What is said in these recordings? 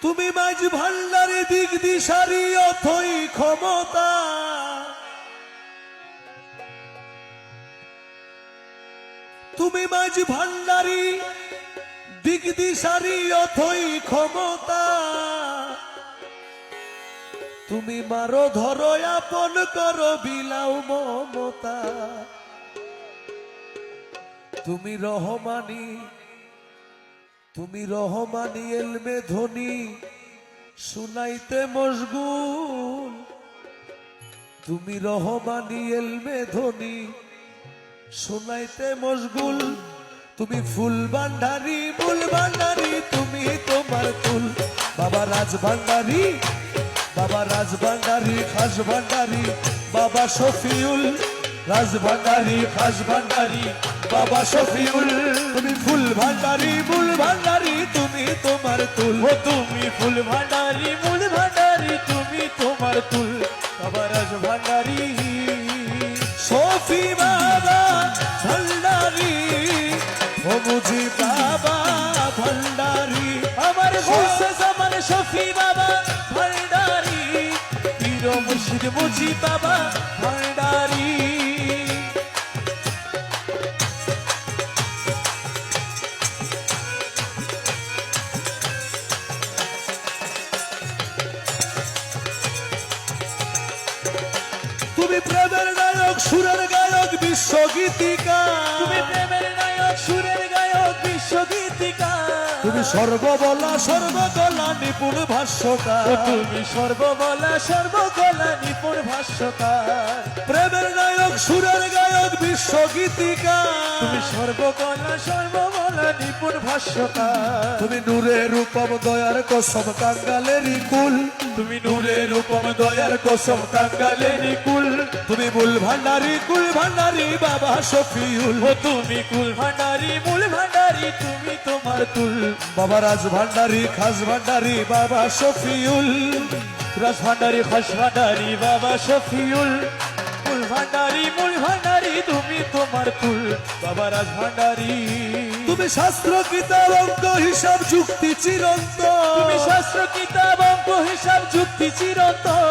তুমি মাঝ ভান্ডারে দিক দিশারি অথই ক্ষমতা, তুমি মাঝ ভান্ডারি দিক দিশারি অথই ক্ষমতা, তুমি মারো ধরো আপন করো বিলাও মমতা, তুমি রহমানি, তুমি রহমানি এলমে ধ্বনি শুনাইতে মশগুল, তুমি রহমানি এলমে ধ্বনি শুনাইতে মশগুল, তুমি ফুল ভান্ডারি মূল ভান্ডারি তুমি তোমার ফুল, বাবা রাজ ভান্ডারি, বাবা রাজ ভান্ডারি খাস ভান্ডারি বাবা শফিউল, রাজ ভান্ডারি খাস ভান্ডারি বাবা শফিউল, তুমি ফুল ভান্ডারি মূল ভান্ডারি তুমি তোমার তুল, ও তুমি ফুল ভান্ডারি মূল ভান্ডারি তুমি তোমার তুল, বাবা রাজ ভান্ডারি শফি বাবা ভান্ডারি, ও মুজি বাবা ভান্ডারি, আমার বসে জামান শফি বাবা ভান্ডারি, পীর মুর্শিদ মুজি বাবা ভান্ডারি। তুমি প্রেমের নায়ক সুরের গায়ক বিশ্বগীতিকা, তুমি প্রেমের নায়ক সুরের গায়ক বিশ্বগীতিকা, তুমি সর্ববলা সর্বকলা নিপুণ ভাষ্যকার, তুমি সর্ববলা সর্বকলা নিপুণ ভাষ্যকার, প্রেমের নায়ক সুরের গায়ক বিশ্বগীতিকা, তুমি সর্বকলা সর্ববলা নিপুণ ভাষ্যকার, তুমি নূরে রূপম দয়ার কসম কাঙ্গালেরই কুল, তুমি নূরে রূপম দয়ার কসম কাঙ্গালেরই কুল, তুমি মূল ভান্ডারি কুল ভান্ডারি বাবা শফিউল, ও তুমি কুল ভান্ডারি মূল ভান্ডারি তুমি তোমার তুল, বাবা রাজ ভান্ডারি খাস ভান্ডারি বাবা শফিউল, রাজ ভান্ডারি খাস ভান্ডারি বাবা শফিউল, কুল ভান্ডারি মূল ভান্ডারি তুমি তোমার তুল, বাবা রাজ ভান্ডারি। তুমি শাস্ত্র কিতাব অঙ্ক হিসাব যুক্তি চিরন্তন, তুমি শাস্ত্র কিতাব অঙ্ক হিসাব যুক্তি চিরন্তন,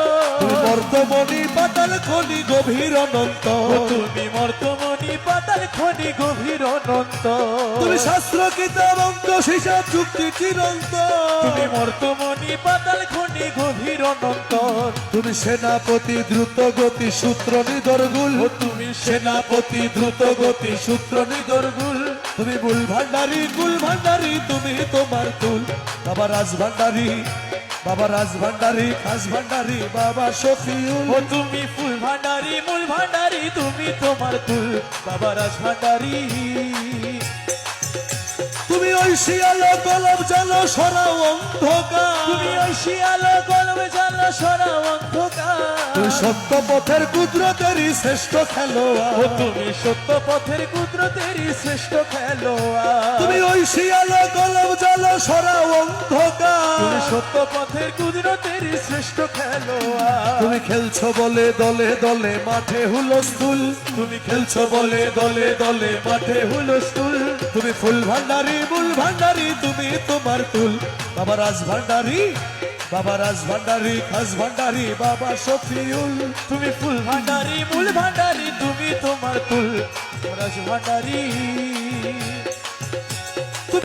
তুমি মর্তমণি পাতাল খনি গভীর অনন্ত, ও তুমি মর্তমণি পাতাল খনি গভীর অনন্ত, তুমি শাস্ত্র কিতাব অঙ্ক হিসাব যুক্তি চিরন্তন, তুমি মর্তমণি পাতাল খনি গভীর অনন্ত, তুমি সেনাপতি দ্রুত গতি সূত্র নিদর্গুল, ও তুমি সেনাপতি দ্রুত গতি সূত্র নিদর্গুল, তুমি মূল ভান্ডারি কুল ভান্ডারি তুমি তোমার তুল, বাবা রাজ ভান্ডারি, বাবা রাজ ভান্ডারি খাস ভান্ডারি বাবা শফিউল, ও তুমি ফুল ভান্ডারি মূল ভান্ডারি তুমি তোমার তুল, বাবা রাজ ভান্ডারি। তুমি ঐশী আলো কলম জানো সরাও অন্ধকার, তুমি ঐশী আলো কলমে জানো সরা অন্ধকার, তুমি সত্য পথের কুদরতেরই শ্রেষ্ঠ খেলোয়াড়, ও তুমি সত্য পথের কুদরতেরই শ্রেষ্ঠ খেলোয়াড়, তুমি ঐশী আলো কলম জানো সরাও অন্ধকার, তুমি সত্য পথের কুদরতেরই শ্রেষ্ঠ খেলোয়াড়, তুমি খেলছো বলে দলে দলে মাঠে হুলস্থুল, তুমি খেলছো বলে দলে দলে মাঠে হুলস্থুল, তুমি ফুল ভান্ডারি মূল ভান্ডারি তুমি তোমার তুল, বাবা রাজ ভান্ডারি, বাবা রাজ ভান্ডারি খাস ভান্ডারি বাবা শফিউল, তুমি ফুল ভান্ডারি মূল ভান্ডারি তুমি তোমার তুল, রাজ ভান্ডারি।